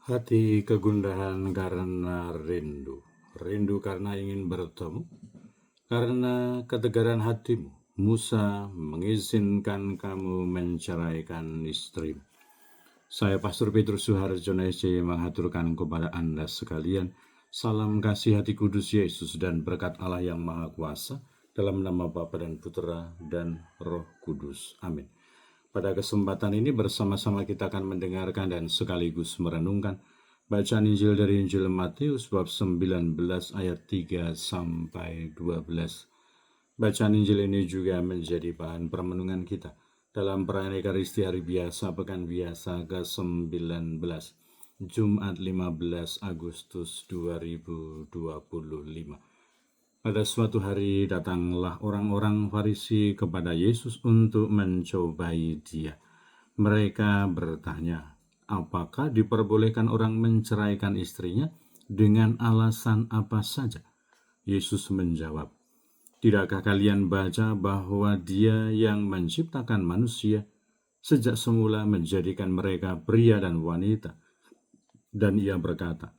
Hati kegundahan karena rindu, rindu karena ingin bertemu, karena ketegaran hatimu. Musa mengizinkan kamu menceraikan istrimu. Saya Pastor Petrus Suharjono SC menghaturkan kepada Anda sekalian salam kasih hati kudus Yesus dan berkat Allah yang Maha Kuasa dalam nama Bapa dan Putera dan Roh Kudus. Amin. Pada kesempatan ini bersama-sama kita akan mendengarkan dan sekaligus merenungkan bacaan Injil dari Injil Matius bab 19 ayat 3 sampai 12. Bacaan Injil ini juga menjadi bahan permenungan kita dalam perayaan Ekaristi Hari Biasa Pekan Biasa ke-19 Jumat 15 Agustus 2025. Pada suatu hari datanglah orang-orang Farisi kepada Yesus untuk mencobai dia. Mereka bertanya, apakah diperbolehkan orang menceraikan istrinya dengan alasan apa saja? Yesus menjawab, tidakkah kalian baca bahwa Dia yang menciptakan manusia sejak semula menjadikan mereka pria dan wanita? Dan Ia berkata,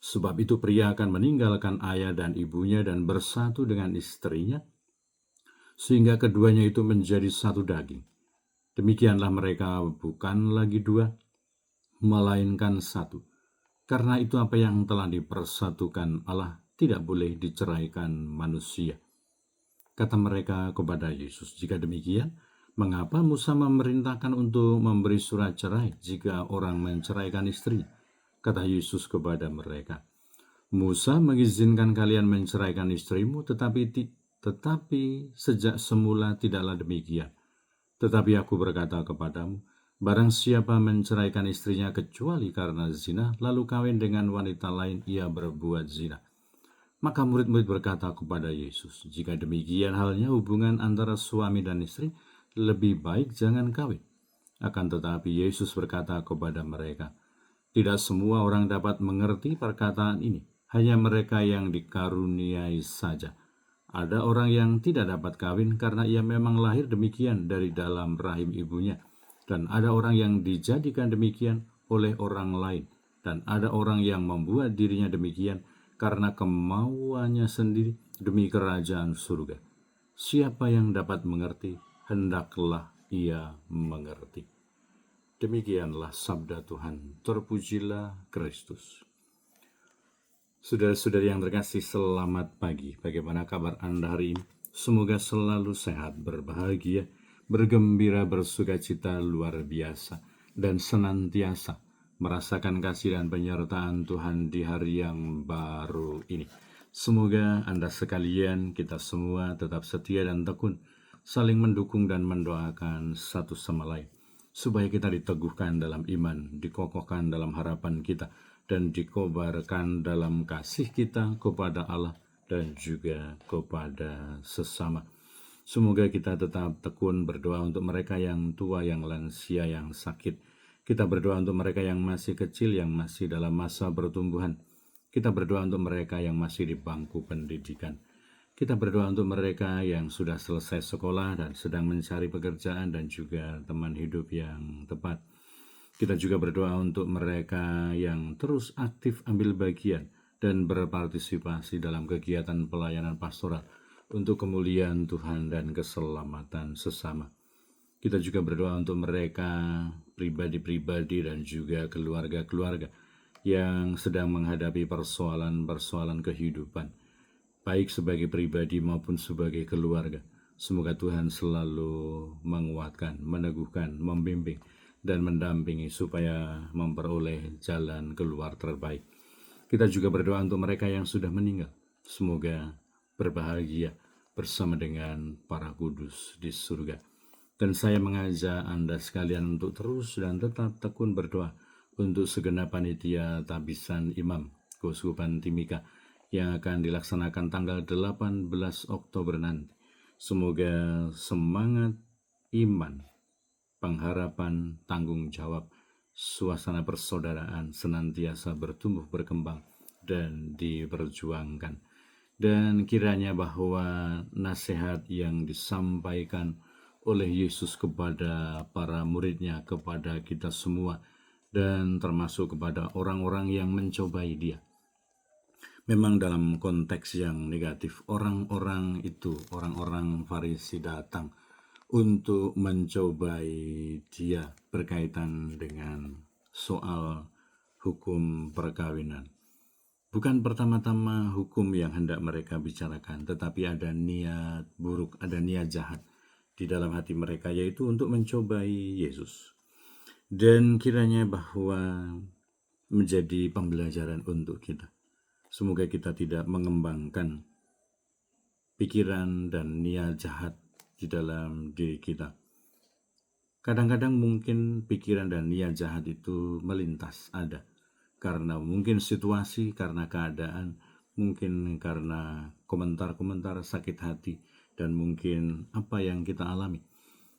sebab itu pria akan meninggalkan ayah dan ibunya dan bersatu dengan istrinya, sehingga keduanya itu menjadi satu daging. Demikianlah mereka bukan lagi dua, melainkan satu. Karena itu apa yang telah dipersatukan Allah tidak boleh diceraikan manusia. Kata mereka kepada Yesus, jika demikian, mengapa Musa memerintahkan untuk memberi surat cerai jika orang menceraikan istrinya? Kata Yesus kepada mereka, Musa mengizinkan kalian menceraikan istrimu, tetapi sejak semula tidaklah demikian. Tetapi aku berkata kepadamu, barang siapa menceraikan istrinya kecuali karena zina, lalu kawin dengan wanita lain, ia berbuat zina. Maka murid-murid berkata kepada Yesus, jika demikian halnya hubungan antara suami dan istri, lebih baik jangan kawin. Akan tetapi Yesus berkata kepada mereka, tidak semua orang dapat mengerti perkataan ini, hanya mereka yang dikaruniai saja. Ada orang yang tidak dapat kawin karena ia memang lahir demikian dari dalam rahim ibunya. Dan ada orang yang dijadikan demikian oleh orang lain. Dan ada orang yang membuat dirinya demikian karena kemauannya sendiri demi kerajaan surga. Siapa yang dapat mengerti, hendaklah ia mengerti. Demikianlah sabda Tuhan, terpujilah Kristus. Saudara-saudari yang terkasih, selamat pagi. Bagaimana kabar Anda hari ini? Semoga selalu sehat, berbahagia, bergembira, bersukacita luar biasa, dan senantiasa merasakan kasih dan penyertaan Tuhan di hari yang baru ini. Semoga Anda sekalian, kita semua tetap setia dan tekun, saling mendukung dan mendoakan satu sama lain, supaya kita diteguhkan dalam iman, dikokohkan dalam harapan kita, dan dikobarkan dalam kasih kita kepada Allah dan juga kepada sesama. Semoga kita tetap tekun berdoa untuk mereka yang tua, yang lansia, yang sakit. Kita berdoa untuk mereka yang masih kecil, yang masih dalam masa pertumbuhan. Kita berdoa untuk mereka yang masih di bangku pendidikan. Kita berdoa untuk mereka yang sudah selesai sekolah dan sedang mencari pekerjaan dan juga teman hidup yang tepat. Kita juga berdoa untuk mereka yang terus aktif ambil bagian dan berpartisipasi dalam kegiatan pelayanan pastoral untuk kemuliaan Tuhan dan keselamatan sesama. Kita juga berdoa untuk mereka pribadi-pribadi dan juga keluarga-keluarga yang sedang menghadapi persoalan-persoalan kehidupan, baik sebagai pribadi maupun sebagai keluarga. Semoga Tuhan selalu menguatkan, meneguhkan, membimbing, dan mendampingi supaya memperoleh jalan keluar terbaik. Kita juga berdoa untuk mereka yang sudah meninggal. Semoga berbahagia bersama dengan para kudus di surga. Dan saya mengajak Anda sekalian untuk terus dan tetap tekun berdoa untuk segenap panitia tabisan imam Keuskupan Timika yang akan dilaksanakan tanggal 18 Oktober nanti. Semoga semangat iman, pengharapan, tanggung jawab, suasana persaudaraan senantiasa bertumbuh berkembang dan diperjuangkan. Dan kiranya bahwa nasihat yang disampaikan oleh Yesus kepada para muridnya, kepada kita semua, dan termasuk kepada orang-orang yang mencobai dia. Memang dalam konteks yang negatif, orang-orang Farisi datang untuk mencobai dia berkaitan dengan soal hukum perkawinan. Bukan pertama-tama hukum yang hendak mereka bicarakan, tetapi ada niat buruk, ada niat jahat di dalam hati mereka, yaitu untuk mencobai Yesus. Dan kiranya bahwa menjadi pembelajaran untuk kita. Semoga kita tidak mengembangkan pikiran dan niat jahat di dalam diri kita. Kadang-kadang mungkin pikiran dan niat jahat itu melintas, ada. Karena mungkin situasi, karena keadaan, mungkin karena komentar-komentar sakit hati, dan mungkin apa yang kita alami.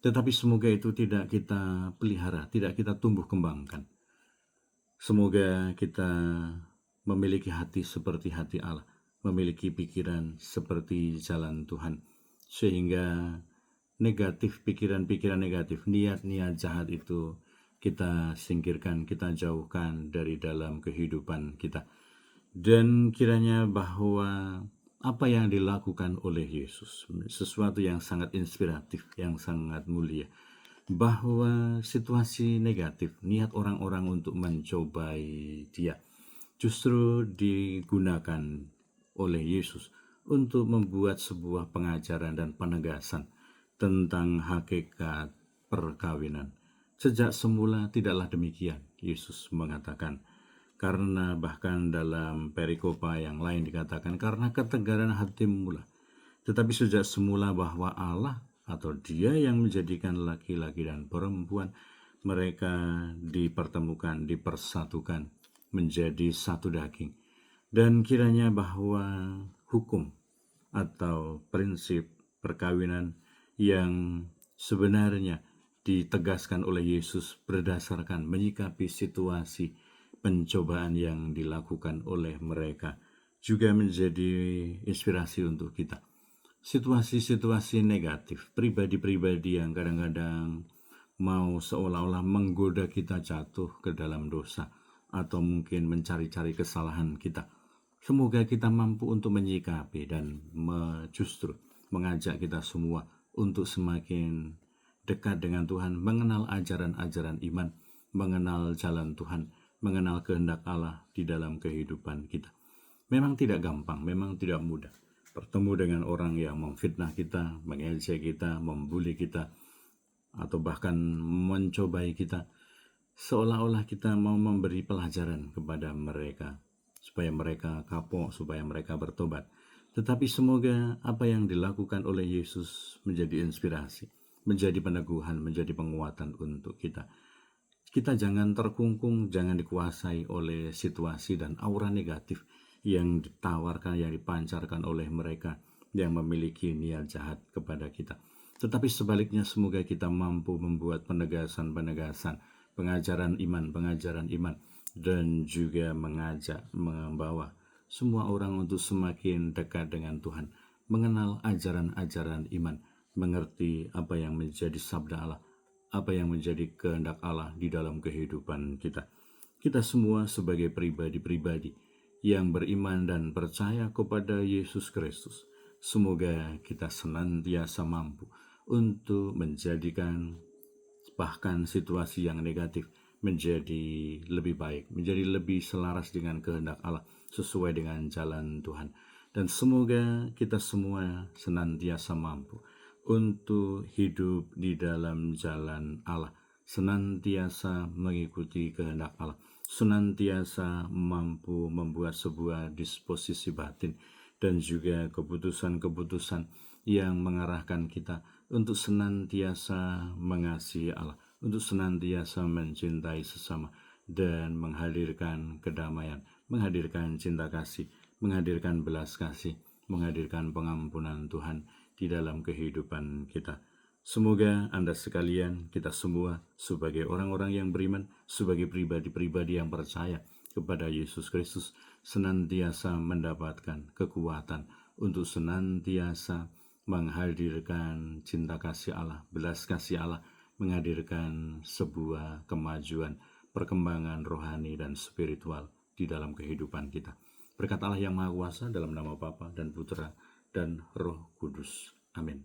Tetapi semoga itu tidak kita pelihara, tidak kita tumbuh kembangkan. Semoga kita memiliki hati seperti hati Allah, memiliki pikiran seperti jalan Tuhan, sehingga pikiran-pikiran negatif, niat-niat jahat itu kita singkirkan, kita jauhkan dari dalam kehidupan kita. Dan kiranya bahwa apa yang dilakukan oleh Yesus, sesuatu yang sangat inspiratif, yang sangat mulia, bahwa situasi negatif, niat orang-orang untuk mencobai dia, justru digunakan oleh Yesus untuk membuat sebuah pengajaran dan penegasan tentang hakikat perkawinan. Sejak semula tidaklah demikian, Yesus mengatakan. Karena bahkan dalam perikopa yang lain dikatakan, karena ketegaran hati mula. Tetapi sejak semula bahwa Allah atau Dia yang menjadikan laki-laki dan perempuan, mereka dipertemukan, dipersatukan menjadi satu daging. Dan kiranya bahwa hukum atau prinsip perkawinan yang sebenarnya ditegaskan oleh Yesus berdasarkan menyikapi situasi pencobaan yang dilakukan oleh mereka juga menjadi inspirasi untuk kita. Situasi-situasi negatif, pribadi-pribadi yang kadang-kadang mau seolah-olah menggoda kita jatuh ke dalam dosa atau mungkin mencari-cari kesalahan kita. Semoga kita mampu untuk menyikapi dan justru mengajak kita semua untuk semakin dekat dengan Tuhan, mengenal ajaran-ajaran iman, mengenal jalan Tuhan, mengenal kehendak Allah di dalam kehidupan kita. Memang tidak gampang, memang tidak mudah bertemu dengan orang yang memfitnah kita, mengejek kita, membuli kita, atau bahkan mencobai kita, seolah-olah kita mau memberi pelajaran kepada mereka supaya mereka kapok, supaya mereka bertobat. Tetapi semoga apa yang dilakukan oleh Yesus menjadi inspirasi, menjadi peneguhan, menjadi penguatan untuk kita. Kita jangan terkungkung, jangan dikuasai oleh situasi dan aura negatif yang ditawarkan, yang dipancarkan oleh mereka yang memiliki niat jahat kepada kita. Tetapi sebaliknya semoga kita mampu membuat penegasan-penegasan, pengajaran iman, dan juga membawa semua orang untuk semakin dekat dengan Tuhan, mengenal ajaran-ajaran iman, mengerti apa yang menjadi sabda Allah, apa yang menjadi kehendak Allah di dalam kehidupan kita. Kita semua sebagai pribadi-pribadi yang beriman dan percaya kepada Yesus Kristus, semoga kita senantiasa mampu untuk menjadikan bahkan situasi yang negatif menjadi lebih baik, menjadi lebih selaras dengan kehendak Allah, sesuai dengan jalan Tuhan. Dan semoga kita semua senantiasa mampu untuk hidup di dalam jalan Allah, senantiasa mengikuti kehendak Allah, senantiasa mampu membuat sebuah disposisi batin dan juga keputusan-keputusan yang mengarahkan kita untuk senantiasa mengasihi Allah, untuk senantiasa mencintai sesama dan menghadirkan kedamaian, menghadirkan cinta kasih, menghadirkan belas kasih, menghadirkan pengampunan Tuhan di dalam kehidupan kita. Semoga Anda sekalian, kita semua sebagai orang-orang yang beriman, sebagai pribadi-pribadi yang percaya kepada Yesus Kristus, senantiasa mendapatkan kekuatan untuk senantiasa menghadirkan cinta kasih Allah, belas kasih Allah, menghadirkan sebuah kemajuan, perkembangan rohani dan spiritual di dalam kehidupan kita. Berkat Allah yang Maha Kuasa, dalam nama Bapa dan Putra dan Roh Kudus. Amin.